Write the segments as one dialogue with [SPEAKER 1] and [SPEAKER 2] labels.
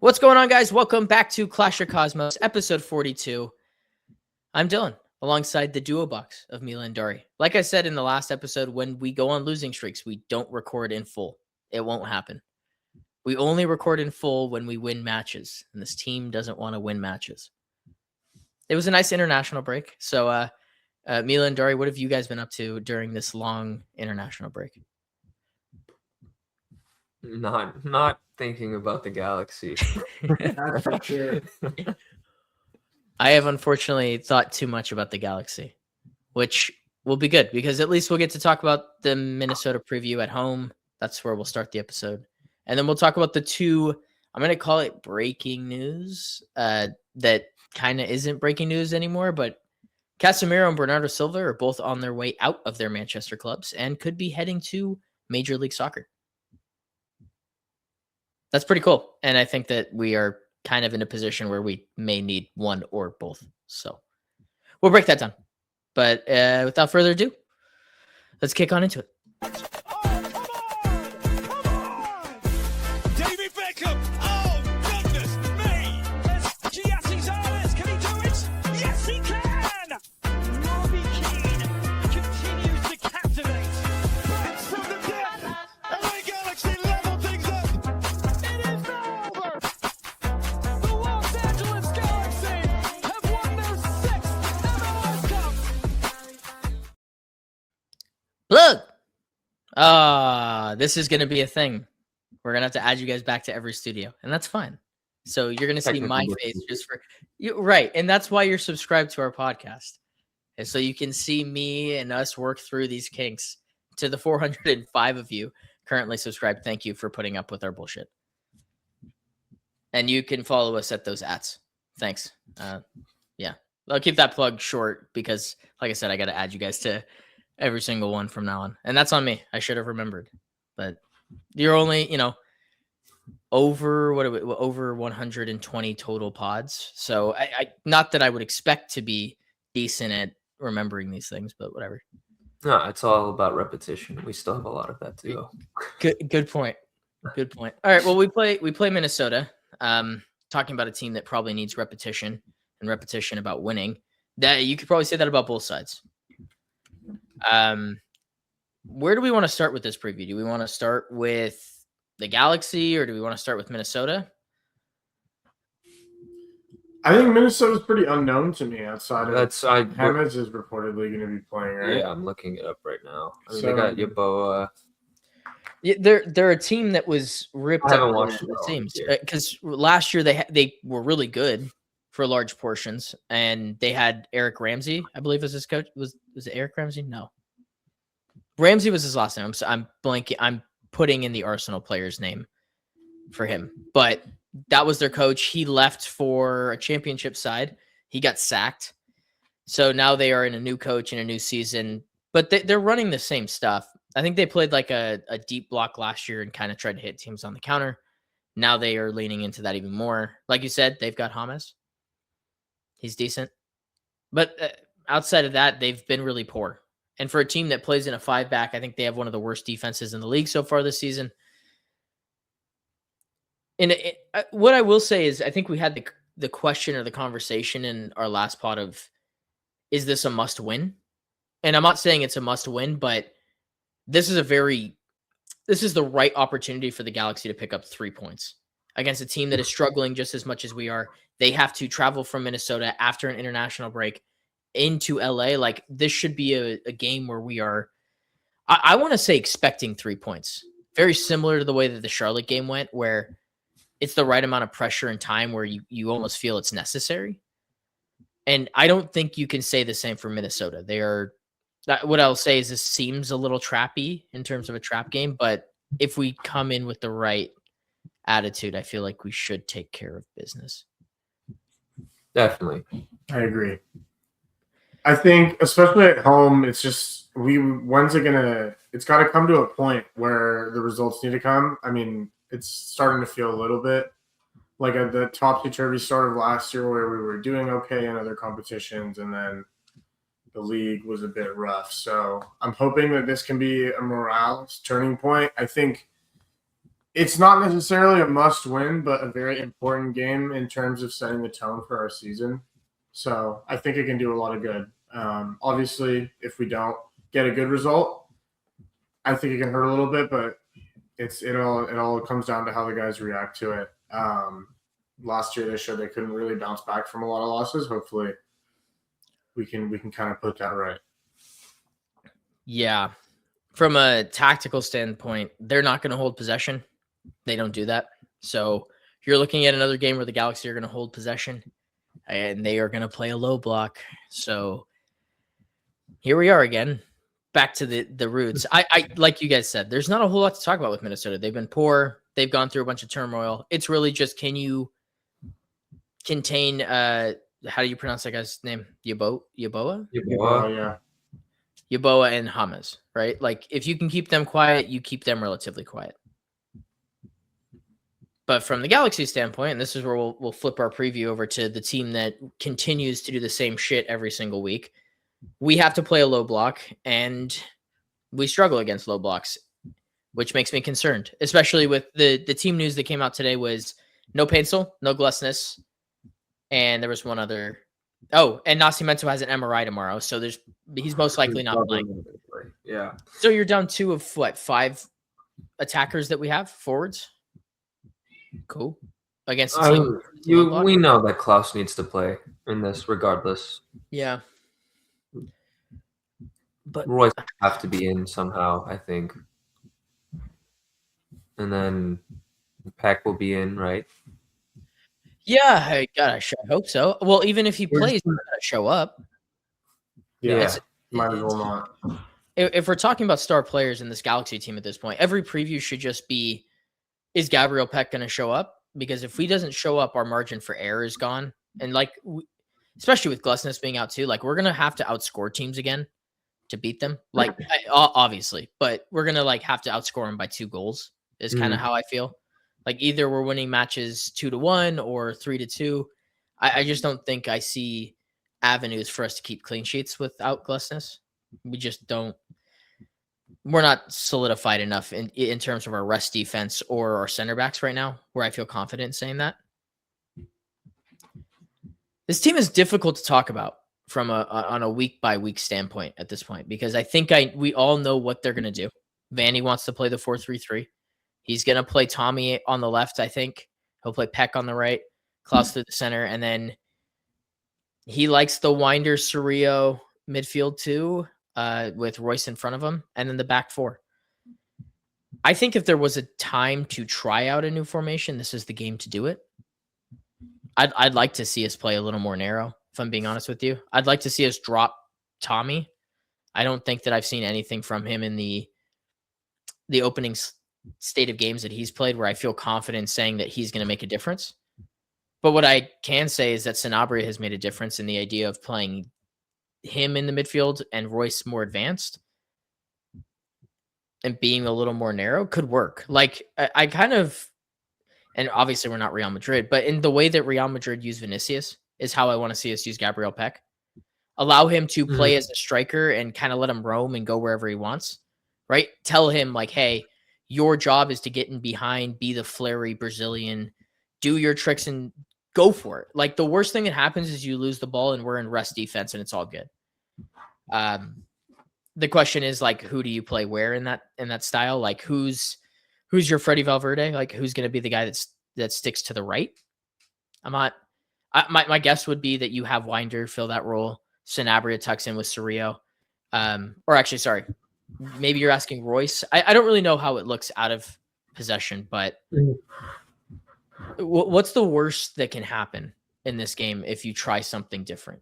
[SPEAKER 1] What's going on, guys? Welcome back to Clash of Cosmos, episode 42. I'm Dylan, alongside the duo box of Mila and Dory. Like I said in the last episode, when we go on losing streaks, we don't record in full. It won't happen. We only record in full when we win matches, and this team doesn't want to win matches. It was a nice international break. So, Mila and Dory, what have you guys been up to during this long international break?
[SPEAKER 2] Not thinking about the Galaxy.
[SPEAKER 3] That's for sure.
[SPEAKER 1] I have unfortunately thought too much about the Galaxy, which will be good because at least we'll get to talk about the Minnesota preview at home. That's where we'll start the episode. And then we'll talk about the two, I'm going to call it breaking news, that kind of isn't breaking news anymore, but Casemiro and Bernardo Silva are both on their way out of their Manchester clubs and could be heading to Major League Soccer. That's pretty cool. And I think that we are kind of in a position where we may need one or both. So we'll break that down. But without further ado, let's kick on into it. Look! This is going to be a thing. We're going to have to add you guys back to every studio, and that's fine. So you're going to see my face just for you, right? And that's why you're subscribed to our podcast, and so you can see me and us work through these kinks. To the 405 of you currently subscribed, thank you for putting up with our bullshit. And you can follow us at those ats. Thanks. Yeah, I'll keep that plug short because, like I said, I got to add you guys to every single one from now on. And that's on me. I should have remembered. But you're only, over 120 total pods. So I not that I would expect to be decent at remembering these things, but whatever.
[SPEAKER 2] No, it's all about repetition. We still have a lot of that to go.
[SPEAKER 1] Good point. Good point. All right. Well, we play Minnesota. Talking about a team that probably needs repetition and repetition about winning. That you could probably say that about both sides. Where do we want to start with this preview? Do we want to start with the Galaxy or do we want to start with Minnesota?
[SPEAKER 3] I think Minnesota's pretty unknown to me outside of
[SPEAKER 2] James
[SPEAKER 3] is reportedly going to be playing, right?
[SPEAKER 2] Yeah, I'm looking it up right now. I mean, they got Yeboah.
[SPEAKER 1] Yeah, they're a team that was ripped.
[SPEAKER 2] I haven't watched
[SPEAKER 1] it seems because last year they were really good for large portions, and they had Eric Ramsey, I believe, was his coach. Was it Eric Ramsey? No, Ramsey was his last name. I'm blanking. I'm putting in the Arsenal player's name for him, but that was their coach. He left for a championship side. He got sacked, so now they are in a new coach in a new season. But they're running the same stuff. I think they played like a deep block last year and kind of tried to hit teams on the counter. Now they are leaning into that even more. Like you said, they've got James. He's decent. But outside of that, they've been really poor. And for a team that plays in a 5-back, I think they have one of the worst defenses in the league so far this season. And what I will say is I think we had the question or the conversation in our last pod of, is this a must win? And I'm not saying it's a must win, but this is the right opportunity for the Galaxy to pick up 3 points against a team that is struggling just as much as we are. They have to travel from Minnesota after an international break into LA. Like, this should be a game where we are, I want to say, expecting 3 points. Very similar to the way that the Charlotte game went, where it's the right amount of pressure and time where you almost feel it's necessary. And I don't think you can say the same for Minnesota. What I'll say is this seems a little trappy in terms of a trap game, but if we come in with the right attitude, I feel like we should take care of business.
[SPEAKER 2] Definitely.
[SPEAKER 3] I agree. I think, especially at home, it's just it's got to come to a point where the results need to come. I mean, it's starting to feel a little bit like at the topsy-turvy start of last year where we were doing okay in other competitions and then the league was a bit rough. So I'm hoping that this can be a morale turning point. I think it's not necessarily a must-win, but a very important game in terms of setting the tone for our season. So I think it can do a lot of good. Obviously, if we don't get a good result, I think it can hurt a little bit, but it all comes down to how the guys react to it. Last year they showed they couldn't really bounce back from a lot of losses. Hopefully, we can kind of put that right.
[SPEAKER 1] Yeah. From a tactical standpoint, they're not going to hold possession. They don't do that. So you're looking at another game where the Galaxy are going to hold possession and they are going to play a low block. So here we are again, back to the roots. I like you guys said, there's not a whole lot to talk about with Minnesota. They've been poor. They've gone through a bunch of turmoil. It's really just, can you contain, how do you pronounce that guy's name? Yeboah?
[SPEAKER 3] Yeah.
[SPEAKER 1] Yeboah and Hamas, right? Like, if you can keep them quiet, you keep them relatively quiet. But from the Galaxy standpoint, and this is where we'll flip our preview over to the team that continues to do the same shit every single week. We have to play a low block, and we struggle against low blocks, which makes me concerned, especially with the team news that came out today was no Paintsel, no Glesnes, and there was one other. Oh, and Nascimento has an MRI tomorrow, so he's most likely not playing.
[SPEAKER 2] Yeah.
[SPEAKER 1] So you're down 2 of what, 5 attackers that we have, forwards? Cool. Against the team.
[SPEAKER 2] We know that Klaus needs to play in this regardless.
[SPEAKER 1] Yeah. But
[SPEAKER 2] Royce have to be in somehow, I think. And then Peck will be in, right?
[SPEAKER 1] yeah, I hope so. Well, even if he plays, he's gotta show up.
[SPEAKER 3] Yeah. Might as well not.
[SPEAKER 1] If we're talking about star players in this Galaxy team at this point, every preview should just be, is Gabriel Peck going to show up? Because if he doesn't show up, our margin for error is gone. And like, especially with Glesnes being out too, like we're going to have to outscore teams again to beat them. Like obviously, but we're going to like have to outscore them by 2 goals is kind of how I feel. Like either we're winning matches 2-1 or 3-2. I just don't think I see avenues for us to keep clean sheets without Glesnes. We just don't. We're not solidified enough in terms of our rest defense or our center backs right now, where I feel confident in saying that. This team is difficult to talk about from on a week by week standpoint at this point, because I think we all know what they're going to do. Vanny wants to play the 4-3-3. He's going to play Tommy on the left. I think he'll play Peck on the right, Klaus through the center, and then he likes the Winder Cerrillo midfield too. With Royce in front of him, and then the back 4. I think if there was a time to try out a new formation, this is the game to do it. I'd like to see us play a little more narrow, if I'm being honest with you. I'd like to see us drop Tommy. I don't think that I've seen anything from him in the opening state of games that he's played where I feel confident saying that he's going to make a difference. But what I can say is that Sanabria has made a difference in the idea of playing him in the midfield and Royce more advanced and being a little more narrow could work. Like I kind of, and obviously we're not Real Madrid, but in the way that Real Madrid use Vinicius is how I want to see us use Gabriel Peck. Allow him to play as a striker and kind of let him roam and go wherever he wants, right? Tell him like, hey, your job is to get in behind, be the flary Brazilian, do your tricks and go for it. Like the worst thing that happens is you lose the ball and we're in rest defense and it's all good. The question is like, who do you play where in that style? Like who's your Freddy Valverde? Like who's going to be the guy that sticks to the right? My guess would be that you have Winder fill that role. Sanabria tucks in with Cerrillo. Or actually, sorry, maybe you're asking Royce. I don't really know how it looks out of possession, but what's the worst that can happen in this game if you try something different?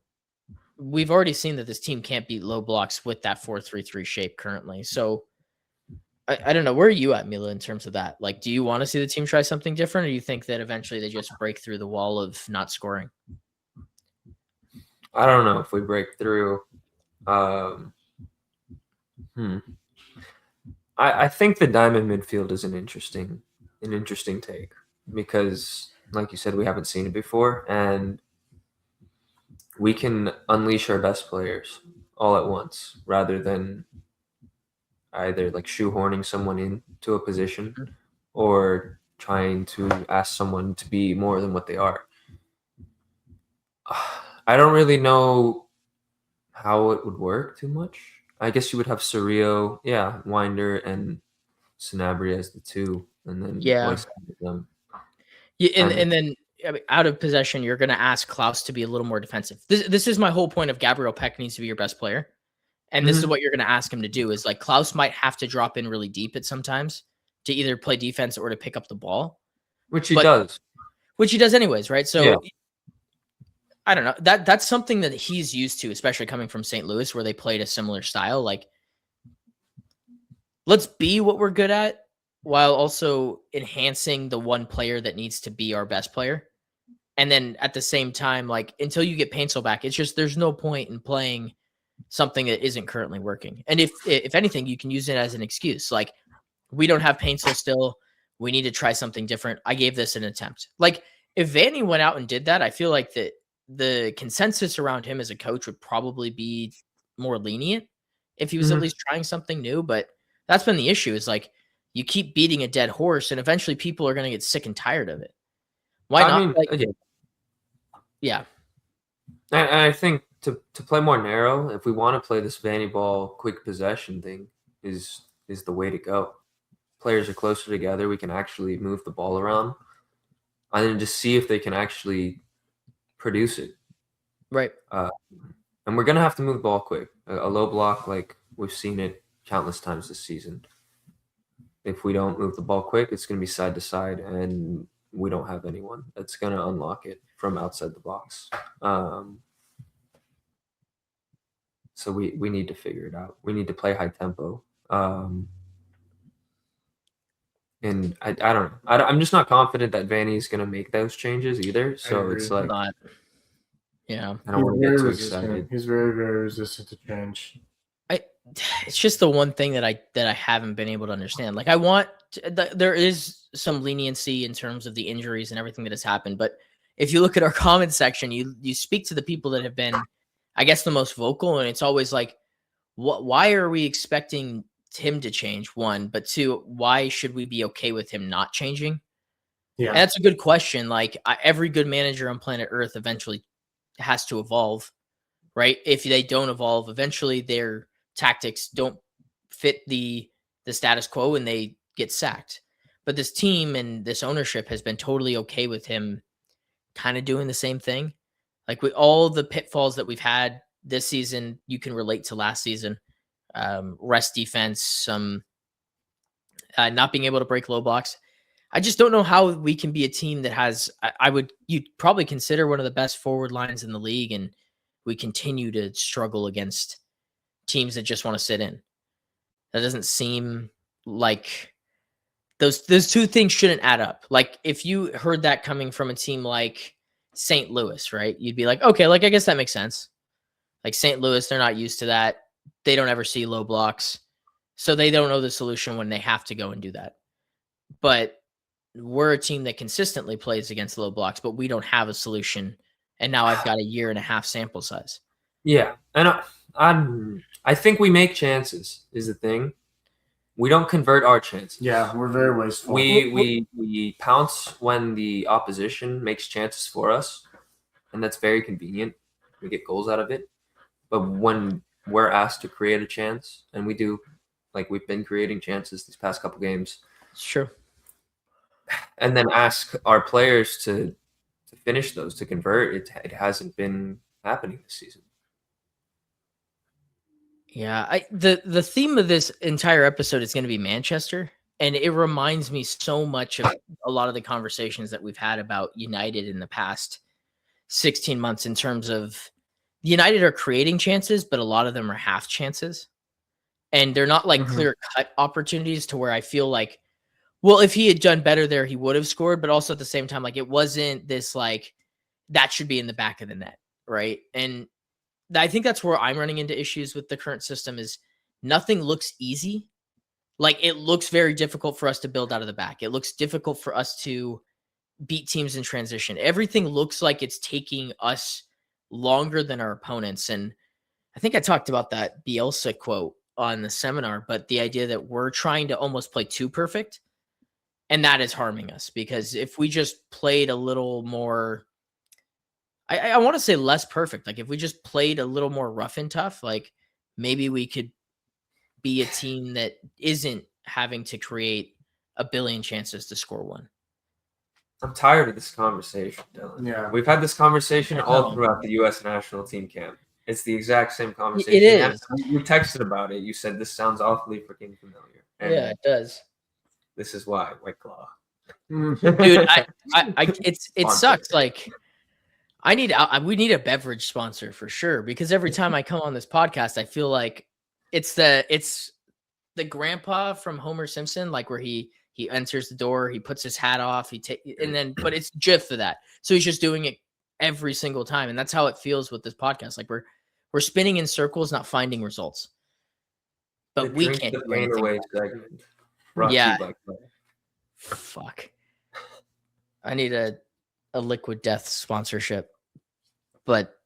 [SPEAKER 1] We've already seen that this team can't beat low blocks with that 4-3-3 shape currently. So I don't know. Where are you at, Mila, in terms of that? Like, do you want to see the team try something different, or do you think that eventually they just break through the wall of not scoring?
[SPEAKER 2] I don't know if we break through. I think the diamond midfield is an interesting take because, like you said, we haven't seen it before, and we can unleash our best players all at once rather than either like shoehorning someone into a position or trying to ask someone to be more than what they are. I don't really know how it would work too much. I guess you would have Surreal, Winder, and Sanabria as the two, and then
[SPEAKER 1] Yeah.
[SPEAKER 2] Royce with them.
[SPEAKER 1] Yeah, and then I mean, out of possession, you're going to ask Klaus to be a little more defensive. This is my whole point of Gabriel Peck needs to be your best player. And this is what you're going to ask him to do is like Klaus might have to drop in really deep at sometimes to either play defense or to pick up the ball.
[SPEAKER 2] Which he does.
[SPEAKER 1] Which he does anyways, right? So
[SPEAKER 2] Yeah.
[SPEAKER 1] I don't know. That's something that he's used to, especially coming from St. Louis where they played a similar style. Like, let's be what we're good at while also enhancing the one player that needs to be our best player. And then at the same time, like until you get Paintsel back, it's just there's no point in playing something that isn't currently working. And if anything, you can use it as an excuse. Like, we don't have Paintsel still. We need to try something different. I gave this an attempt. Like, if Vanny went out and did that, I feel like that the consensus around him as a coach would probably be more lenient if he was at least trying something new. But that's been the issue is like you keep beating a dead horse and eventually people are going to get sick and tired of it. Why not? Yeah.
[SPEAKER 2] I think to play more narrow, if we want to play this Vanny ball quick possession thing is the way to go. Players are closer together. We can actually move the ball around and then just see if they can actually produce it.
[SPEAKER 1] Right.
[SPEAKER 2] And we're going to have to move the ball quick. A low block, like we've seen it countless times this season. If we don't move the ball quick, it's going to be side to side, and we don't have anyone that's going to unlock it from outside the box. So we need to figure it out. We need to play high tempo. And I don't know. I'm just not confident that Vanny's going to make those changes either. So it's like,
[SPEAKER 1] yeah,
[SPEAKER 2] I don't want to get too excited.
[SPEAKER 3] He's very, very resistant to change.
[SPEAKER 1] It's just the one thing that I haven't been able to understand. Like, there is some leniency in terms of the injuries and everything that has happened. But if you look at our comment section, you speak to the people that have been, I guess, the most vocal, and it's always like, why are we expecting him to change? One, but two, why should we be okay with him not changing?
[SPEAKER 3] Yeah,
[SPEAKER 1] and that's a good question. Like, every good manager on planet Earth eventually has to evolve, right? If they don't evolve, eventually their tactics don't fit the status quo and they get sacked. But this team and this ownership has been totally okay with him kind of doing the same thing. Like, with all the pitfalls that we've had this season, you can relate to last season. Rest defense, some not being able to break low blocks. I just don't know how we can be a team that has, you'd probably consider one of the best forward lines in the league, and we continue to struggle against teams that just want to sit in. That doesn't seem like those two things shouldn't add up. Like, if you heard that coming from a team like St. Louis, right? You'd be like, okay, like, I guess that makes sense. Like, St. Louis, they're not used to that. They don't ever see low blocks. So they don't know the solution when they have to go and do that. But we're a team that consistently plays against low blocks, but we don't have a solution. And now I've got a 1.5-year sample size.
[SPEAKER 2] Yeah. And I think we make chances is the thing. We don't convert our chances.
[SPEAKER 3] Yeah, we're very wasteful.
[SPEAKER 2] We pounce when the opposition makes chances for us, and that's very convenient. We get goals out of it. But when we're asked to create a chance, and we do, like we've been creating chances these past couple games.
[SPEAKER 1] Sure.
[SPEAKER 2] And then ask our players to finish those, to convert, it hasn't been happening this season.
[SPEAKER 1] Yeah, the theme of this entire episode is going to be Manchester, and it reminds me so much of a lot of the conversations that we've had about United in the past 16 months in terms of United are creating chances, but a lot of them are half chances, and they're not like clear-cut opportunities to where I feel like, well, if he had done better there, he would have scored, but also at the same time, like, it wasn't this like that should be in the back of the net, right? And I think that's where I'm running into issues with the current system is nothing looks easy. Like, it looks very difficult for us to build out of the back. It looks difficult for us to beat teams in transition. Everything looks like it's taking us longer than our opponents. And I think I talked about that Bielsa quote on the seminar, but the idea that we're trying to almost play too perfect. And that is harming us because if we just played a little more, I want to say less perfect. Like if we just played a little more rough and tough, like maybe we could be a team that isn't having to create a billion chances to score one.
[SPEAKER 2] I'm tired of this conversation, Dylan.
[SPEAKER 3] Yeah.
[SPEAKER 2] We've had this conversation all
[SPEAKER 1] know.
[SPEAKER 2] throughout the U.S. national team camp. It's the exact same conversation.
[SPEAKER 1] It is.
[SPEAKER 2] You texted about it. You said this sounds awfully freaking familiar. And
[SPEAKER 1] Yeah, it does.
[SPEAKER 2] this is why White Claw.
[SPEAKER 1] Dude, it sucks. Like we need a beverage sponsor for sure, because every time I come on this podcast, I feel like it's the grandpa from Homer Simpson, like where he enters the door, he puts his hat off, but it's Jif for that. So he's just doing it every single time. And that's how it feels with this podcast. Like we're spinning in circles, not finding results. But we can't do anything.
[SPEAKER 2] Away segment.
[SPEAKER 1] Yeah. Fuck. I need a Liquid Death sponsorship, but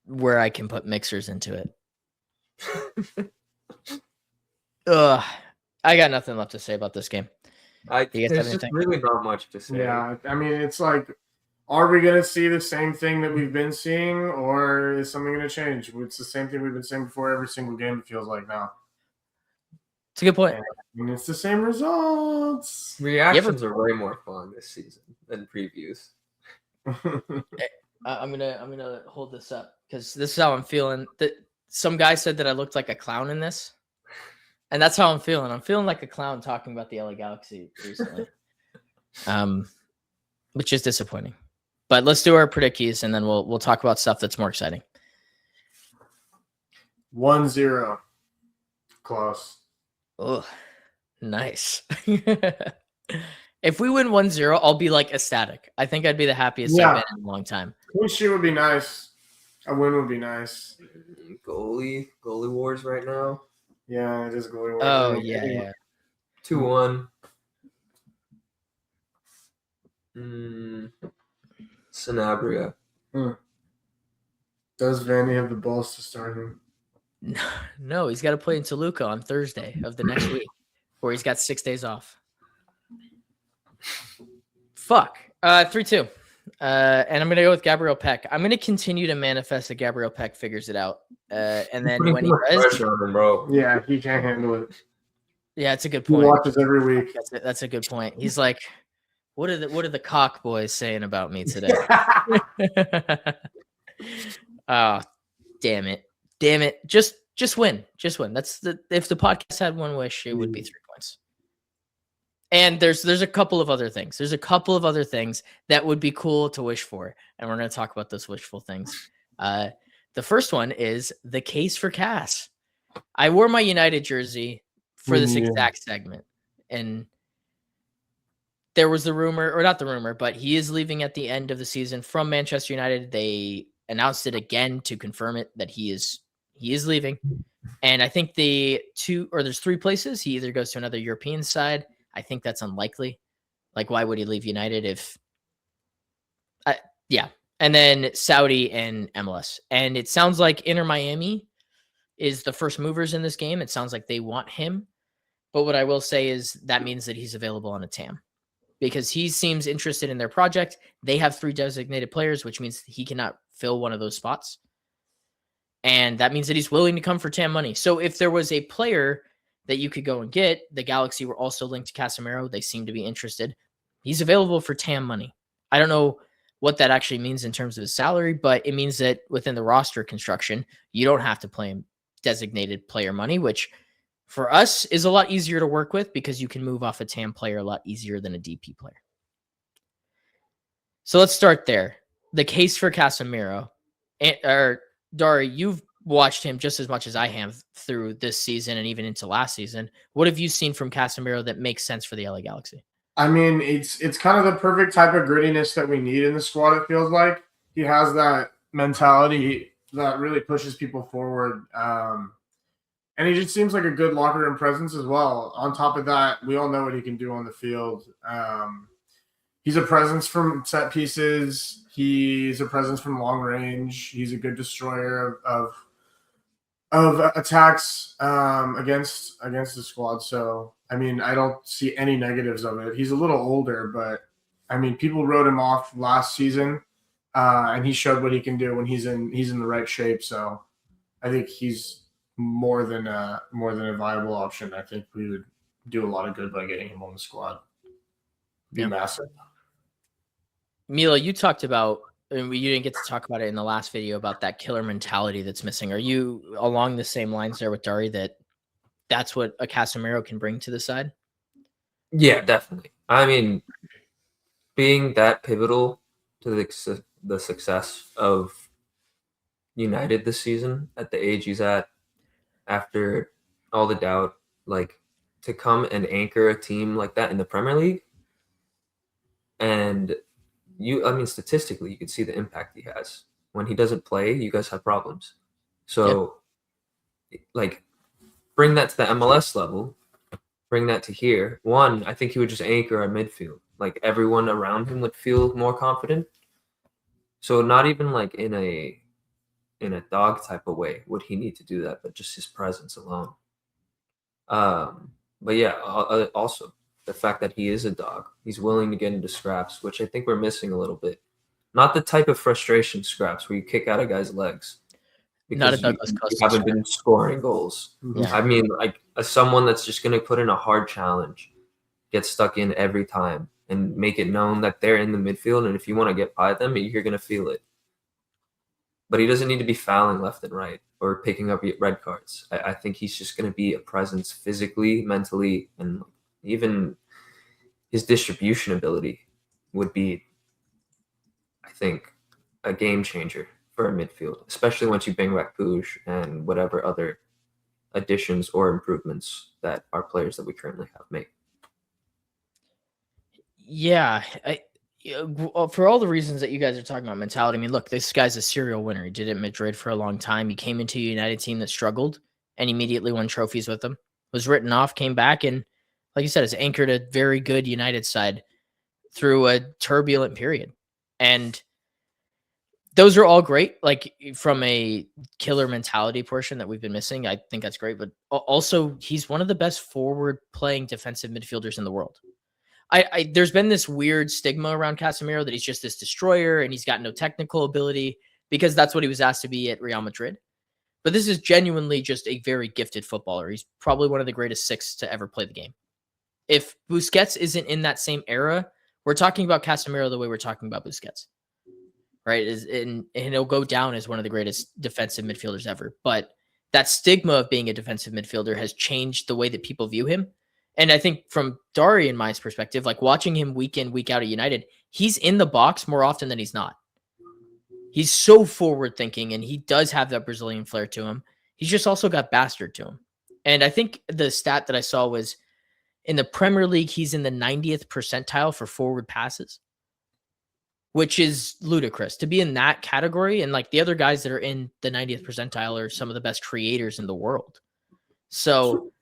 [SPEAKER 1] where I can put mixers into it. Ugh. I got nothing left to say about this game.
[SPEAKER 2] There's just really not much to say.
[SPEAKER 3] Yeah, I mean, it's like, are we going to see the same thing that we've been seeing, or is something going to change? It's the same thing we've been saying before every single game, it feels like now.
[SPEAKER 1] It's a good point.
[SPEAKER 3] I mean, it's the same results.
[SPEAKER 2] Reactions are way more fun this season than previews.
[SPEAKER 1] I'm gonna hold this up because this is how I'm feeling. That some guy said that I looked like a clown in this, and that's how I'm feeling. I'm feeling like a clown talking about the LA Galaxy recently, which is disappointing. But let's do our predictions, and then we'll talk about stuff that's more exciting.
[SPEAKER 3] 1-0. Close.
[SPEAKER 1] Oh, nice. If we win 1-0, I'll be like ecstatic. I think I'd be the happiest I've been in a long time.
[SPEAKER 3] Clean sheet would be nice. A win would be nice.
[SPEAKER 2] Goalie wars right now.
[SPEAKER 3] Yeah, it is goalie wars.
[SPEAKER 1] Oh, yeah.
[SPEAKER 2] 2-1. Sanabria.
[SPEAKER 3] Does Vandy have the balls to start him?
[SPEAKER 1] No, he's got to play in Toluca on Thursday of the next week, where he's got 6 days off. Fuck. 3-2. And I'm going to go with Gabriel Peck. I'm going to continue to manifest that Gabriel Peck figures it out. And then when he does,
[SPEAKER 2] bro.
[SPEAKER 3] Yeah, he can't handle it.
[SPEAKER 1] Yeah, it's a good
[SPEAKER 3] He
[SPEAKER 1] point.
[SPEAKER 3] watches every week.
[SPEAKER 1] That's a good point. He's like, what are the cock boys saying about me today? Oh, damn it. Just win. That's if the podcast had one wish, it would be 3 points. And there's a couple of other things. There's a couple of other things that would be cool to wish for, and we're going to talk about those wishful things. The first one is the case for Cass. I wore my United jersey for this exact segment, and there was the rumor, or not the rumor, but he is leaving at the end of the season from Manchester United. They announced it again to confirm it that he is leaving. And I think there's 3 places. He either goes to another European side. I think that's unlikely. Like, why would he leave United if and then Saudi and MLS. And it sounds like Inter Miami is the first movers in this game. It sounds like they want him. But what I will say is that means that he's available on a TAM because he seems interested in their project. They have 3 designated players, which means he cannot fill one of those spots. And that means that he's willing to come for TAM money. So if there was a player that you could go and get, the Galaxy were also linked to Casemiro. They seem to be interested. He's available for TAM money. I don't know what that actually means in terms of his salary, but it means that within the roster construction, you don't have to play him designated player money, which for us is a lot easier to work with because you can move off a TAM player a lot easier than a DP player. So let's start there. The case for Casemiro. Dari, you've watched him just as much as I have through this season and even into last season. What have you seen from Casemiro that makes sense for the LA Galaxy?
[SPEAKER 3] I mean, it's kind of the perfect type of grittiness that we need in the squad, it feels like. He has that mentality that really pushes people forward. And he just seems like a good locker room presence as well. On top of that, we all know what he can do on the field. He's a presence from set pieces. He's a presence from long range. He's a good destroyer of attacks against the squad. So I mean, I don't see any negatives of it. He's a little older, but I mean, people wrote him off last season, and he showed what he can do when he's in the right shape. So I think he's more than a viable option. I think we would do a lot of good by getting him on the squad. Be massive.
[SPEAKER 1] Mila, you talked about, and you didn't get to talk about it in the last video about that killer mentality that's missing. Are you along the same lines there with Dari that that's what a Casemiro can bring to the side?
[SPEAKER 2] Yeah, definitely. I mean, being that pivotal to the success of United this season at the age he's at, after all the doubt, like to come and anchor a team like that in the Premier League, and I mean, statistically, you can see the impact he has. When he doesn't play, you guys have problems. So, like, bring that to the MLS level, bring that to here. One, I think he would just anchor our midfield. Like, everyone around him would feel more confident. So, not even like in a dog type of way would he need to do that, but just his presence alone. But yeah, also the fact that he is a dog, he's willing to get into scraps, which I think we're missing a little bit. Not the type of frustration scraps where you kick out a guy's legs
[SPEAKER 1] Not a
[SPEAKER 2] because
[SPEAKER 1] Douglas
[SPEAKER 2] you
[SPEAKER 1] Costa
[SPEAKER 2] haven't
[SPEAKER 1] scrap.
[SPEAKER 2] been scoring goals.
[SPEAKER 1] Yeah.
[SPEAKER 2] I mean, like someone that's just going to put in a hard challenge, get stuck in every time, and make it known that they're in the midfield, and if you want to get by them, you're going to feel it. But he doesn't need to be fouling left and right or picking up red cards. I think he's just going to be a presence physically, mentally, and even his distribution ability would be, I think, a game changer for a midfield, especially once you bring back Puig and whatever other additions or improvements that our players that we currently have make.
[SPEAKER 1] Yeah. For all the reasons that you guys are talking about mentality, I mean, look, this guy's a serial winner. He did it at Madrid for a long time. He came into a United team that struggled and immediately won trophies with them. Was written off, came back, and like you said, has anchored a very good United side through a turbulent period. And those are all great. Like from a killer mentality portion that we've been missing, I think that's great. But also, he's one of the best forward playing defensive midfielders in the world. There's been this weird stigma around Casemiro that he's just this destroyer and he's got no technical ability because that's what he was asked to be at Real Madrid. But this is genuinely just a very gifted footballer. He's probably one of the greatest six to ever play the game. If Busquets isn't in that same era, we're talking about Casemiro the way we're talking about Busquets, right? And he'll go down as one of the greatest defensive midfielders ever. But that stigma of being a defensive midfielder has changed the way that people view him. And I think from Dari and my perspective, like watching him week in, week out at United, he's in the box more often than he's not. He's so forward thinking and he does have that Brazilian flair to him. He's just also got bastard to him. And I think the stat that I saw was in the Premier League, he's in the 90th percentile for forward passes, which is ludicrous to be in that category. And like the other guys that are in the 90th percentile are some of the best creators in the world. So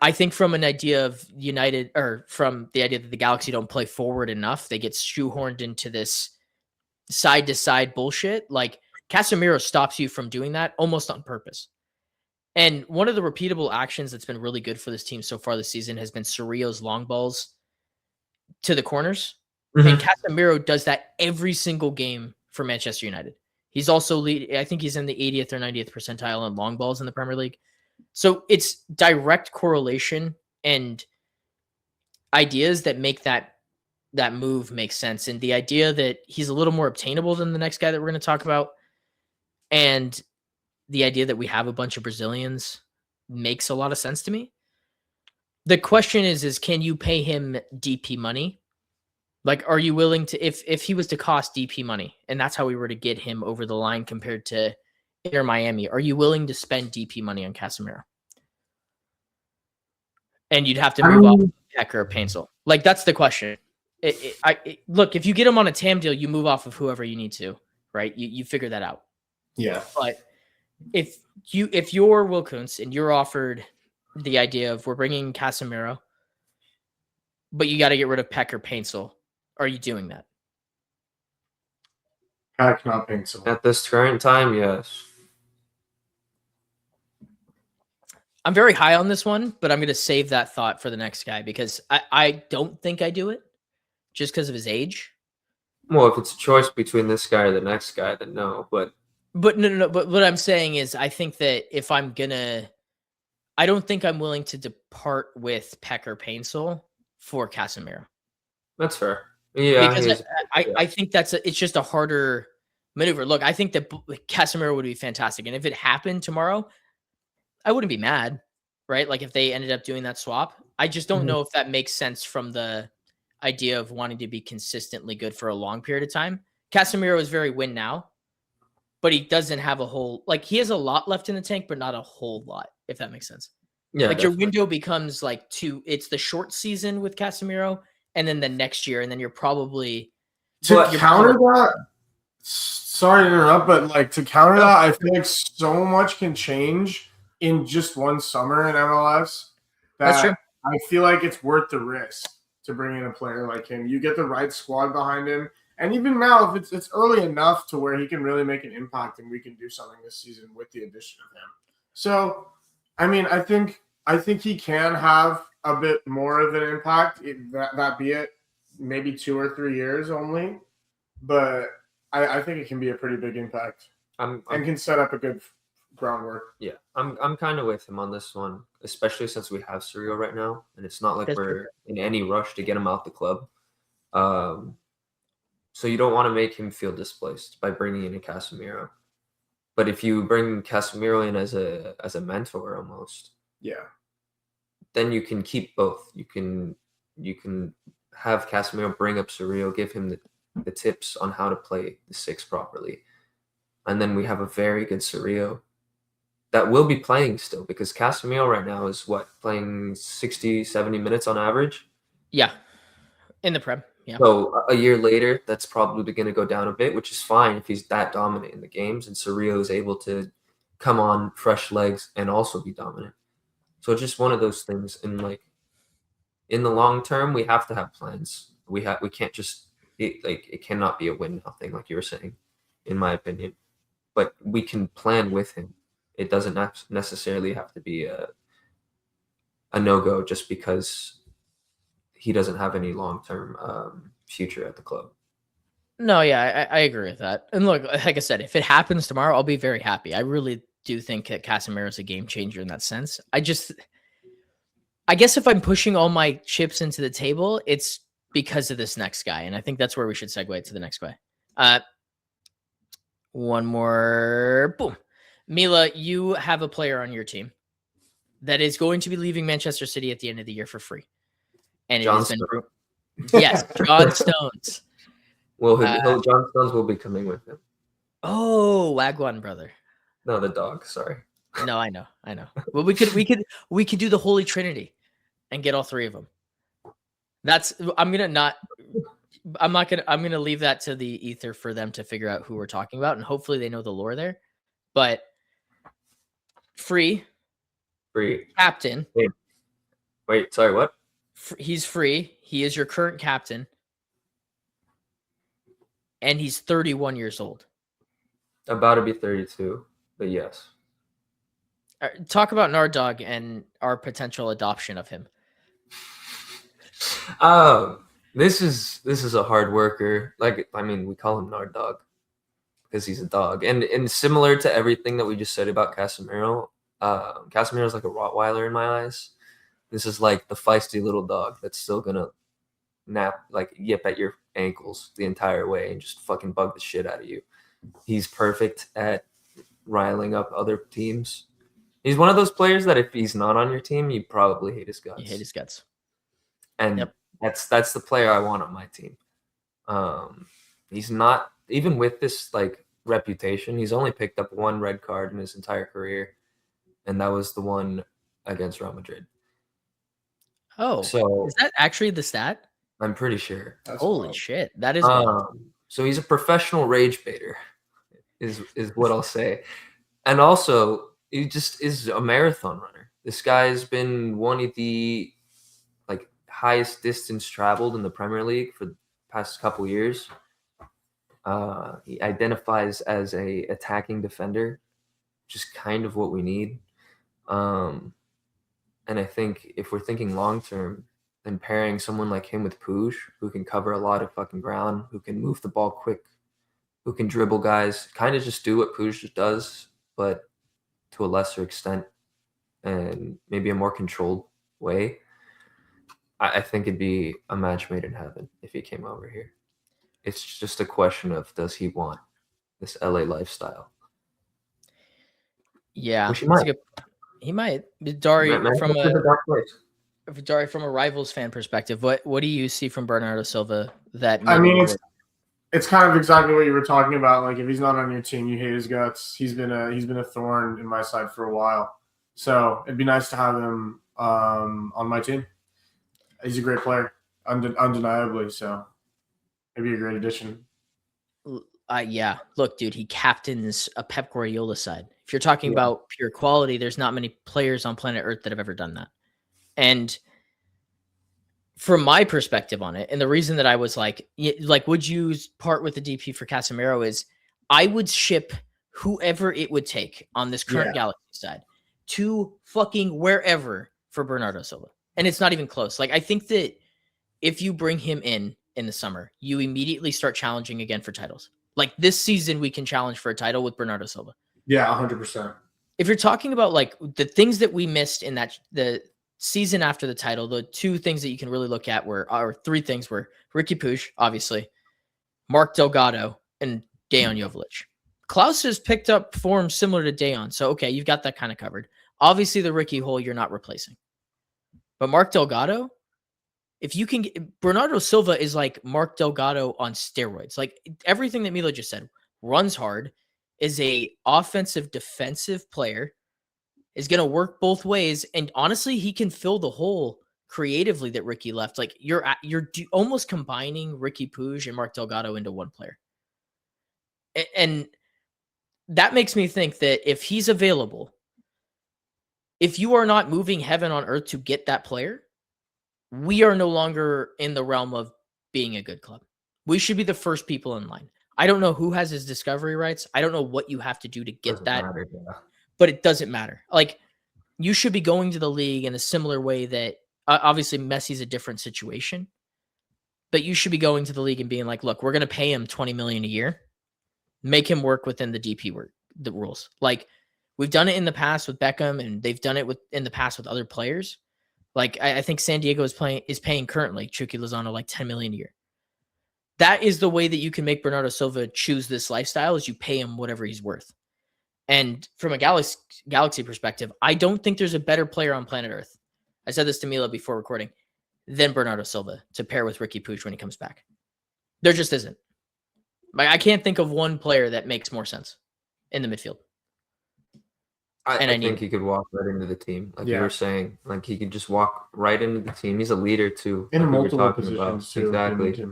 [SPEAKER 1] I think from an idea of United, or from the idea that the Galaxy don't play forward enough, they get shoehorned into this side to side bullshit. Like Casemiro stops you from doing that almost on purpose. And one of the repeatable actions that's been really good for this team so far this season has been Cerrillo's long balls to the corners. Mm-hmm. And Casemiro does that every single game for Manchester United. He's also I think he's in the 80th or 90th percentile on long balls in the Premier League. So it's direct correlation and ideas that make that move make sense. And the idea that he's a little more obtainable than the next guy that we're going to talk about, and the idea that we have a bunch of Brazilians makes a lot of sense to me. The question is can you pay him DP money? Like, are you willing to, if he was to cost DP money, and that's how we were to get him over the line compared to Inter Miami, are you willing to spend DP money on Casemiro? And you'd have to move off Pecker or Paintsel. Like, that's the question. Look, if you get him on a TAM deal, you move off of whoever you need to, right? You figure that out.
[SPEAKER 3] Yeah.
[SPEAKER 1] But if you're Will Kuntz and you're offered the idea of we're bringing Casemiro, but you got to get rid of Pecker, Paintsel, are you doing that?
[SPEAKER 3] Peck, not Paintsel.
[SPEAKER 2] At this current time, yes.
[SPEAKER 1] I'm very high on this one, but I'm going to save that thought for the next guy because I don't think I do it just because of his age.
[SPEAKER 2] Well, if it's a choice between this guy or the next guy, then no. But
[SPEAKER 1] no. But what I'm saying is, I think that if I'm gonna, I don't think I'm willing to depart with Pecker Painsul for Casemiro.
[SPEAKER 2] that's fair. Yeah,
[SPEAKER 1] Because I think it's just a harder maneuver. Look, I think that Casemiro would be fantastic, and if it happened tomorrow, I wouldn't be mad, right? Like if they ended up doing that swap, I just don't know if that makes sense from the idea of wanting to be consistently good for a long period of time. Casemiro is very win now, but he doesn't have a whole he has a lot left in the tank, but not a whole lot, if that makes sense.
[SPEAKER 2] Yeah,
[SPEAKER 1] like your window becomes it's the short season with Casemiro, and then the next year, and then you're probably
[SPEAKER 3] counter that. Sorry to interrupt, but to counter that, I feel like so much can change in just one summer in MLS
[SPEAKER 1] That's true.
[SPEAKER 3] I feel like it's worth the risk to bring in a player like him. You get the right squad behind him. And even now, if it's early enough to where he can really make an impact and we can do something this season with the addition of him. So, I mean, I think he can have a bit more of an impact, that be it maybe 2 or 3 years only. But I think it can be a pretty big impact and can set up a good groundwork.
[SPEAKER 2] Yeah, I'm kind of with him on this one, especially since we have Surreal right now, and it's not like we're in any rush to get him out the club. So you don't want to make him feel displaced by bringing in a Casemiro. But if you bring Casemiro in as a mentor almost, then you can keep both. You can have Casemiro bring up Surreal, give him the tips on how to play the 6 properly, and then we have a very good Surreal that will be playing still, because Casemiro right now is playing 60, 70 minutes on average.
[SPEAKER 1] Yeah, in the Prem. Yeah.
[SPEAKER 2] So a year later, that's probably going to go down a bit, which is fine if he's that dominant in the games, and Surreal is able to come on fresh legs and also be dominant. So it's just one of those things. And in the long term, we have to have plans. We can't just it cannot be a win now thing, like you were saying, in my opinion. But we can plan with him. It doesn't necessarily have to be a no-go just because he doesn't have any long-term future at the club.
[SPEAKER 1] No, yeah, I agree with that. And look, like I said, if it happens tomorrow, I'll be very happy. I really do think that Casemiro is a game changer in that sense. I guess if I'm pushing all my chips into the table, it's because of this next guy. And I think that's where we should segue to the next guy. One more. Boom. Mila, you have a player on your team that is going to be leaving Manchester City at the end of the year for free. And it has been yes, John Stones.
[SPEAKER 2] Well, John Stones will be coming with him.
[SPEAKER 1] Oh, Wagwan brother.
[SPEAKER 2] No, the dog. Sorry.
[SPEAKER 1] No, I know. Well, we could do the Holy Trinity and get all 3 of them. I'm gonna leave that to the ether for them to figure out who we're talking about, and hopefully they know the lore there. But free captain.
[SPEAKER 2] Wait, sorry, what?
[SPEAKER 1] He's free. He is your current captain, and he's 31 years old.
[SPEAKER 2] About to be 32, but yes.
[SPEAKER 1] Talk about Nardog and our potential adoption of him.
[SPEAKER 2] This is a hard worker. We call him Nardog because he's a dog, and similar to everything that we just said about Casemiro. Casemiro is like a Rottweiler in my eyes. This is like the feisty little dog that's still gonna yip at your ankles the entire way and just fucking bug the shit out of you. He's perfect at riling up other teams. He's one of those players that if he's not on your team, you probably hate his guts.
[SPEAKER 1] You hate his guts.
[SPEAKER 2] And that's the player I want on my team. He's not, even with this reputation, he's only picked up 1 red card in his entire career, and that was the one against Real Madrid.
[SPEAKER 1] Oh, so is that actually the stat?
[SPEAKER 2] I'm pretty sure.
[SPEAKER 1] Holy shit, that is.
[SPEAKER 2] So he's a professional rage baiter, is what I'll say, and also he just is a marathon runner. This guy's been one of the highest distance traveled in the Premier League for the past couple years. He identifies as a attacking defender, which is kind of what we need. And I think if we're thinking long term, then pairing someone like him with Puig, who can cover a lot of fucking ground, who can move the ball quick, who can dribble guys, kind of just do what Puig just does, but to a lesser extent and maybe a more controlled way. I think it'd be a match made in heaven if he came over here. It's just a question of, does he want this LA lifestyle?
[SPEAKER 1] Yeah,
[SPEAKER 2] Which he
[SPEAKER 1] that's a
[SPEAKER 2] might.
[SPEAKER 1] good. He might. Dari,
[SPEAKER 2] Manchester's a dark place.
[SPEAKER 1] from a Rivals fan perspective, what do you see from Bernardo Silva that
[SPEAKER 3] I
[SPEAKER 1] maybe
[SPEAKER 3] mean,
[SPEAKER 1] would work?
[SPEAKER 3] it's kind of exactly what you were talking about. Like, if he's not on your team, you hate his guts. He's been a thorn in my side for a while. So it'd be nice to have him on my team. He's a great player, undeniably. So it'd be a great addition.
[SPEAKER 1] Yeah. Look, dude, he captains a Pep Guardiola side. If you're talking about pure quality, there's not many players on planet Earth that have ever done that. And from my perspective on it, and the reason that I was like, would you part with the DP for Casemiro is I would ship whoever it would take on this current Galaxy side to fucking wherever for Bernardo Silva. And it's not even close. Like, I think that if you bring him in the summer, you immediately start challenging again for titles. Like, this season, we can challenge for a title with Bernardo Silva.
[SPEAKER 3] Yeah, 100%.
[SPEAKER 1] If you're talking about like the things that we missed in the season after the title, the two things that you can really look at or three things were Ricky Puig, obviously, Mark Delgado, and Dejan Jovic. Klaus has picked up form similar to Dejan, so okay, you've got that kind of covered. Obviously, the Ricky hole you're not replacing. But Mark Delgado, if you can get, Bernardo Silva is like Mark Delgado on steroids. Like everything that Milo just said, runs hard, is a offensive defensive player, is going to work both ways, and honestly, he can fill the hole creatively that Ricky left. Like you're almost combining Ricky Puig and Mark Delgado into one player, and that makes me think that if he's available, if you are not moving heaven on earth to get that player, we are no longer in the realm of being a good club. We should be the first people in line. I don't know who has his discovery rights. I don't know what you have to do to get that, but it doesn't matter. Like, you should be going to the league in a similar way that obviously Messi's a different situation, but you should be going to the league and being like, look, we're going to pay him $20 million a year. Make him work within the DP the rules. Like, we've done it in the past with Beckham, and they've done it in the past with other players. Like, I think San Diego is paying currently Chucky Lozano like $10 million a year. That is the way that you can make Bernardo Silva choose this lifestyle, is you pay him whatever he's worth. And from a Galaxy perspective, I don't think there's a better player on planet Earth. I said this to Mila before recording, than Bernardo Silva to pair with Ricky Puig when he comes back. There just isn't. Like, I can't think of one player that makes more sense in the midfield.
[SPEAKER 2] I think he could walk right into the team. Like you were saying, like he could just walk right into the team. He's a leader too.
[SPEAKER 3] In
[SPEAKER 2] like
[SPEAKER 3] multiple positions too.
[SPEAKER 2] Exactly.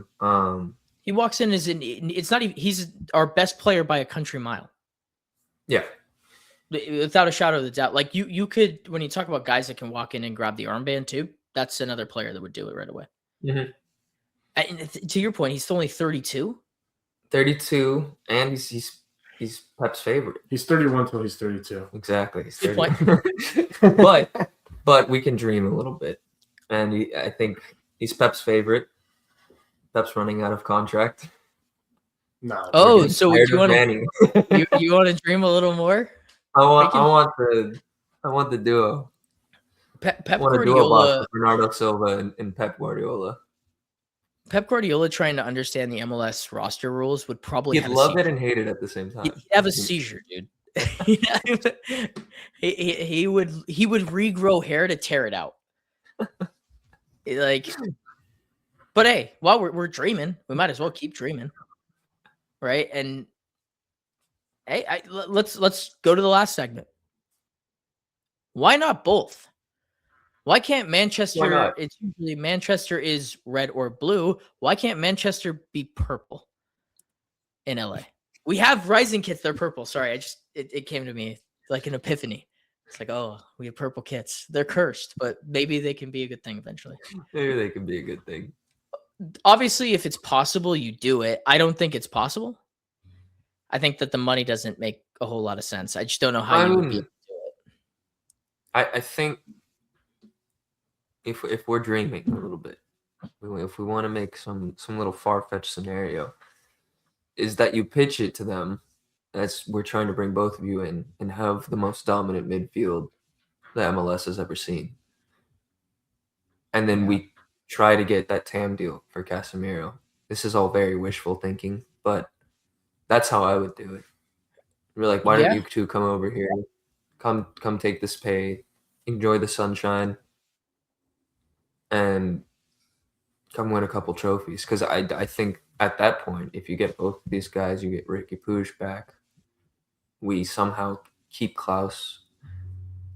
[SPEAKER 1] He walks in as it's not even, he's our best player by a country mile.
[SPEAKER 2] Yeah.
[SPEAKER 1] Without a shadow of a doubt. Like you could, when you talk about guys that can walk in and grab the armband too, that's another player that would do it right away.
[SPEAKER 2] Mm-hmm.
[SPEAKER 1] And to your point, he's only 32.
[SPEAKER 2] 32, and he's Pep's favorite.
[SPEAKER 3] He's 31 till he's 32.
[SPEAKER 2] Exactly. He's 30. but we can dream a little bit. And I think he's Pep's favorite. Pep's running out of contract.
[SPEAKER 3] No.
[SPEAKER 1] Oh, so you want to you want to dream a little more?
[SPEAKER 2] I want the duo.
[SPEAKER 1] Pep
[SPEAKER 2] Guardiola, Bernardo Silva and Pep Guardiola.
[SPEAKER 1] Pep Guardiola trying to understand the MLS roster rules would probably
[SPEAKER 2] he'd love it and hate it at the same time.
[SPEAKER 1] He'd have a seizure, dude. he would regrow hair to tear it out. Like, but hey, while we're dreaming, we might as well keep dreaming, right? And hey, let's go to the last segment. Why not both? Why can't Manchester?
[SPEAKER 2] Why not?
[SPEAKER 1] It's usually Manchester is red or blue. Why can't Manchester be purple in LA? We have Rising kits. They're purple. Sorry, it came to me like an epiphany. It's like, oh, we have purple kits. They're cursed, but maybe they can be a good thing eventually.
[SPEAKER 2] Maybe they can be a good thing.
[SPEAKER 1] Obviously, if it's possible, you do it. I don't think it's possible. I think that the money doesn't make a whole lot of sense. I just don't know how you would be able to do it.
[SPEAKER 2] I think if we're dreaming a little bit, if we want to make some little far-fetched scenario, is that you pitch it to them as we're trying to bring both of you in and have the most dominant midfield that MLS has ever seen. And then we try to get that TAM deal for Casemiro. This is all very wishful thinking, but that's how I would do it. We're like, why don't you two come over here? Come take this pay, enjoy the sunshine, and come win a couple trophies. Because I think at that point, if you get both of these guys, you get Ricky Puig back. We somehow keep Klaus,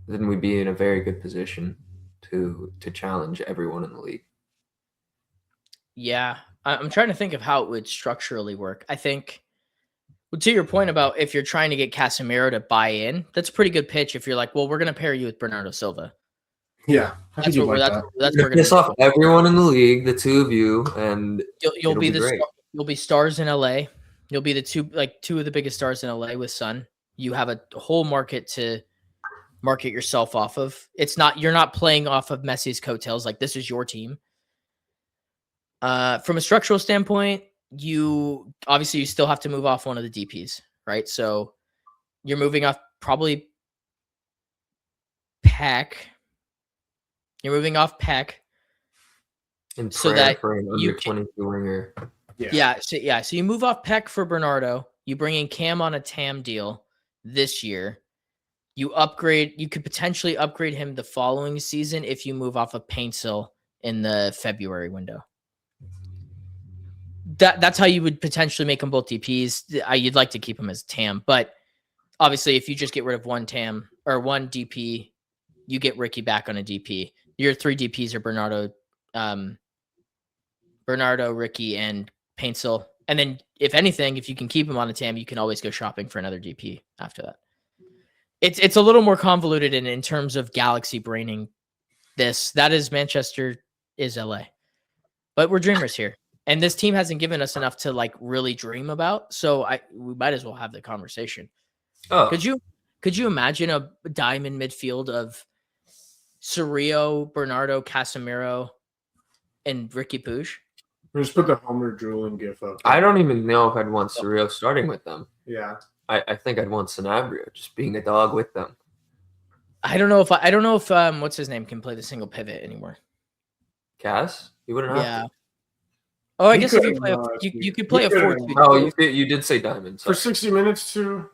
[SPEAKER 2] then we'd be in a very good position to challenge everyone in the league.
[SPEAKER 1] Yeah, I'm trying to think of how it would structurally work. I think, well, to your point about if you're trying to get Casemiro to buy in, that's a pretty good pitch. If you're like, well, we're going to pair you with Bernardo Silva.
[SPEAKER 3] Yeah,
[SPEAKER 1] That's what we're going to
[SPEAKER 2] piss off everyone in the league, the two of you, and
[SPEAKER 1] you'll be you'll be stars in LA. You'll be the two of the biggest stars in LA with Sun. You have a whole market to market yourself off of. You're not playing off of Messi's coattails. Like, this is your team. From a structural standpoint, you still have to move off one of the DPs, right? So you're moving off probably Peck. You're moving off Peck.
[SPEAKER 2] And so that for an under 22 winger.
[SPEAKER 1] So you move off Peck for Bernardo. You bring in Cam on a TAM deal this year. You could potentially upgrade him the following season if you move off of Paintsill in the February window. That's how you would potentially make them both DPs. You'd like to keep them as TAM, but obviously if you just get rid of one TAM or one DP, you get Ricky back on a DP. Your three DPs are Bernardo, Ricky, and Paintsill. And then if anything, if you can keep him on a TAM, you can always go shopping for another DP after that. It's a little more convoluted in terms of galaxy braining this. That is Manchester is LA. But we're dreamers here. And this team hasn't given us enough to like really dream about. So we might as well have the conversation.
[SPEAKER 2] Oh.
[SPEAKER 1] Could you imagine a diamond midfield of Cerrillo, Bernardo, Casemiro, and Ricky Puig?
[SPEAKER 3] Just put the Homer drooling gif up.
[SPEAKER 2] I don't even know if I'd want Cerrillo starting with them.
[SPEAKER 3] Yeah.
[SPEAKER 2] I think I'd want Sanabria just being a dog with them.
[SPEAKER 1] I don't know if what's his name can play the single pivot anymore.
[SPEAKER 2] Cass? He wouldn't have to.
[SPEAKER 1] Oh, I guess if you play you could play a 4-2.
[SPEAKER 2] Oh, you did say diamond.
[SPEAKER 3] For 60 minutes too.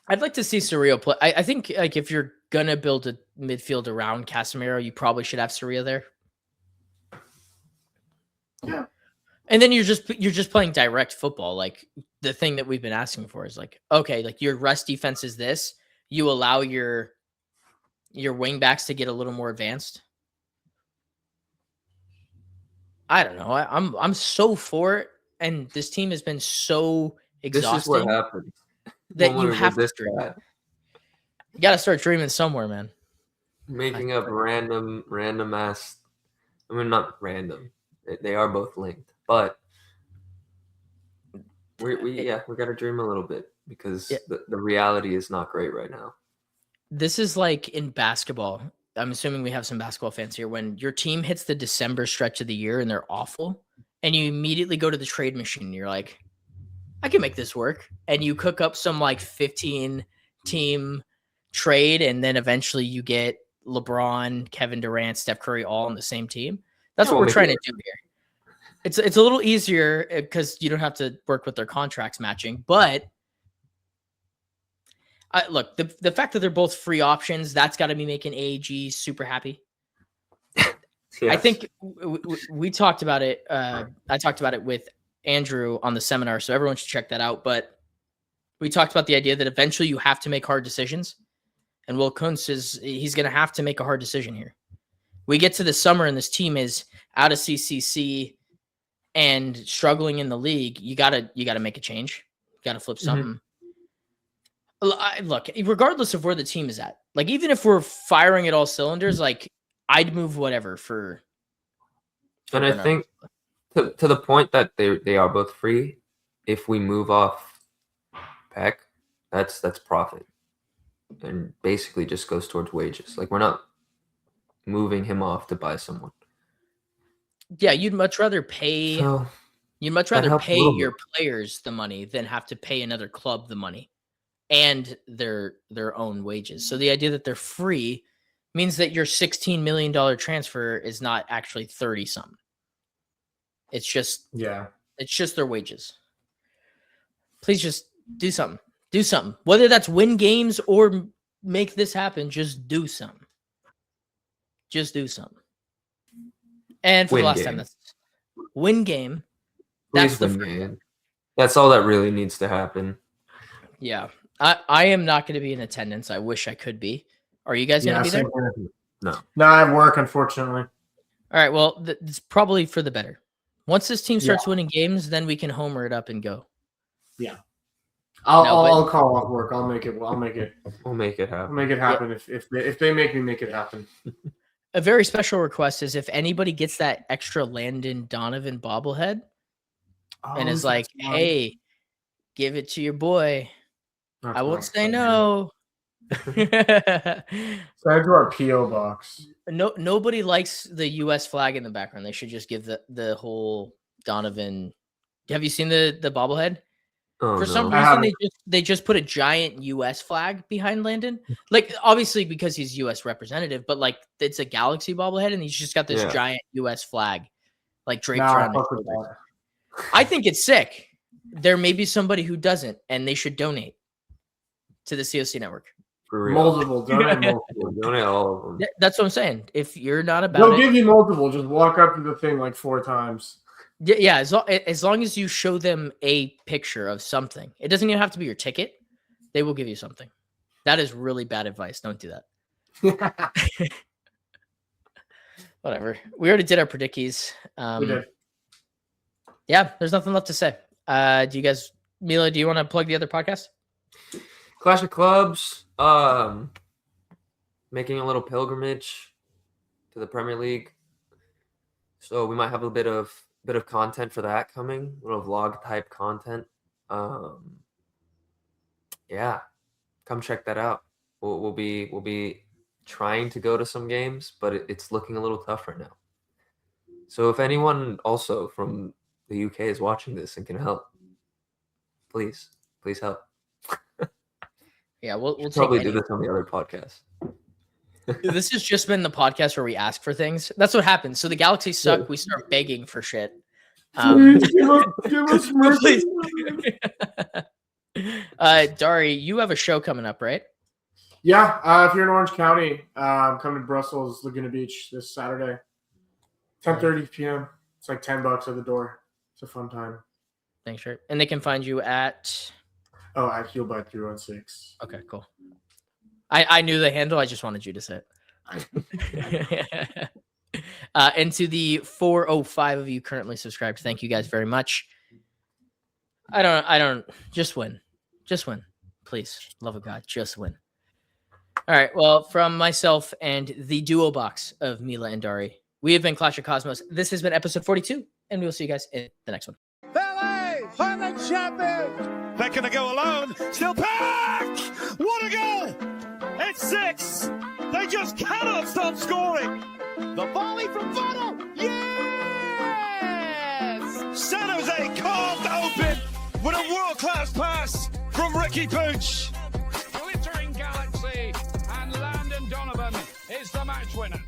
[SPEAKER 1] I'd like to see Cerrillo play. I think like if you're gonna build a midfield around Casemiro, you probably should have Cerrillo there.
[SPEAKER 3] Yeah.
[SPEAKER 1] And then you're just playing direct football. Like the thing that we've been asking for is like, okay, like your rest defense is this. You allow your wing backs to get a little more advanced. I don't know. I'm so for it, and this team has been so exhausting.
[SPEAKER 2] This is what happens.
[SPEAKER 1] That you have to dream. You got to start dreaming somewhere, man.
[SPEAKER 2] Making up random ass. I mean, not random. They are both linked, but we got to dream a little bit because the reality is not great right now.
[SPEAKER 1] This is like in basketball. I'm assuming we have some basketball fans here. When your team hits the December stretch of the year and they're awful, and you immediately go to the trade machine, and you're like, I can make this work. And you cook up some like 15 team trade, and then eventually you get LeBron, Kevin Durant, Steph Curry all on the same team. That's what we're trying to do here. It's a little easier because you don't have to work with their contracts matching. But look, the fact that they're both free options, that's got to be making AEG super happy. Yes. I think we talked about it. I talked about it with Andrew on the seminar, so everyone should check that out. But we talked about the idea that eventually you have to make hard decisions. And Will Kuntz he's going to have to make a hard decision here. We get to the summer and this team is out of CCC and struggling in the league. You gotta make a change. You gotta flip something. Look, regardless of where the team is at, like even if we're firing at all cylinders, like I'd move whatever for
[SPEAKER 2] and I think to the point that they are both free. If we move off Peck, that's profit, and basically just goes towards wages. Like we're not moving him off to buy someone.
[SPEAKER 1] Yeah, you'd much rather pay.
[SPEAKER 2] So
[SPEAKER 1] You'd much
[SPEAKER 2] that
[SPEAKER 1] rather
[SPEAKER 2] helps a
[SPEAKER 1] pay
[SPEAKER 2] little
[SPEAKER 1] your
[SPEAKER 2] bit.
[SPEAKER 1] players the money than have to pay another club the money and their own wages. So the idea that they're free means that your $16 million transfer is not actually 30 something. It's just their wages. Please just do something. Do something. Whether that's win games or make this happen, just do something. Just do something. And for the last time, that's win game.
[SPEAKER 2] Please win game. That's all that really needs to happen.
[SPEAKER 1] Yeah. I am not going to be in attendance. I wish I could be. Are you guys going to be there?
[SPEAKER 3] No, I have work, unfortunately.
[SPEAKER 1] All right. Well, it's probably for the better. Once this team starts winning games, then we can homer it up and go.
[SPEAKER 3] Yeah. I'll call off work. I'll make it. We'll make it happen.
[SPEAKER 2] I'll make it
[SPEAKER 3] happen if they make me make it happen.
[SPEAKER 1] A very special request is if anybody gets that extra Landon Donovan bobblehead and is like, hey, give it to your boy. I won't say no.
[SPEAKER 3] Send it to our P.O. box.
[SPEAKER 1] Nobody likes the U.S. flag in the background. They should just give the whole Donovan. Have you seen the bobblehead? For some reason, they just put a giant U.S. flag behind Landon. Like, obviously because he's U.S. representative, but like it's a Galaxy bobblehead, and he's just got this giant U.S. flag, like draped around his shoulders. I think it's sick. There may be somebody who doesn't, and they should donate to the C.O.C. network.
[SPEAKER 3] Multiple, donate
[SPEAKER 2] all of them.
[SPEAKER 1] That's what I'm saying. If you're not about
[SPEAKER 3] they'll give you multiple. Just walk up to the thing like 4 times.
[SPEAKER 1] Yeah, as long as you show them a picture of something. It doesn't even have to be your ticket. They will give you something. That is really bad advice. Don't do that. Whatever. We already did our predickies.
[SPEAKER 3] We did.
[SPEAKER 1] Yeah, there's nothing left to say. Do you guys, Mila, do you want to plug the other podcast?
[SPEAKER 2] Clash of Clubs, making a little pilgrimage to the Premier League. So we might have a bit of content for that coming, a little vlog type content. Yeah, come check that out. We'll be trying to go to some games, but it's looking a little tough right now. So if anyone also from the UK is watching this and can help, please help.
[SPEAKER 1] Yeah, we'll
[SPEAKER 2] probably do this on the other podcast.
[SPEAKER 1] This has just been the podcast where we ask for things. That's what happens. So the Galaxy suck. We start begging for shit.
[SPEAKER 3] Give us mercy.
[SPEAKER 1] Dari, you have a show coming up, right?
[SPEAKER 3] Yeah. If you're in Orange County, come to Brussels, Laguna Beach this Saturday, 10:30 p.m. It's like $10 at the door. It's a fun time.
[SPEAKER 1] Thanks, sure. And they can find you at.
[SPEAKER 3] Oh, at Heel by 316.
[SPEAKER 1] Okay, cool. I knew the handle. I just wanted you to say it. And to the 405 of you currently subscribed, thank you guys very much. I don't. Just win. Just win. Please. Love of God. Just win. All right. Well, from myself and the duo box of Mila and Dari, we have been Clash of Cosmos. This has been episode 42, and we will see you guys in the next one.
[SPEAKER 4] Ballet, Highland champions. They're going to go alone. Still back. What a goal. It's 6. They just cannot stop scoring. The volley from Bono. Yes. San Jose carved open with a world-class pass from Ricky Pooch. Glittering Galaxy, and Landon Donovan is the match winner.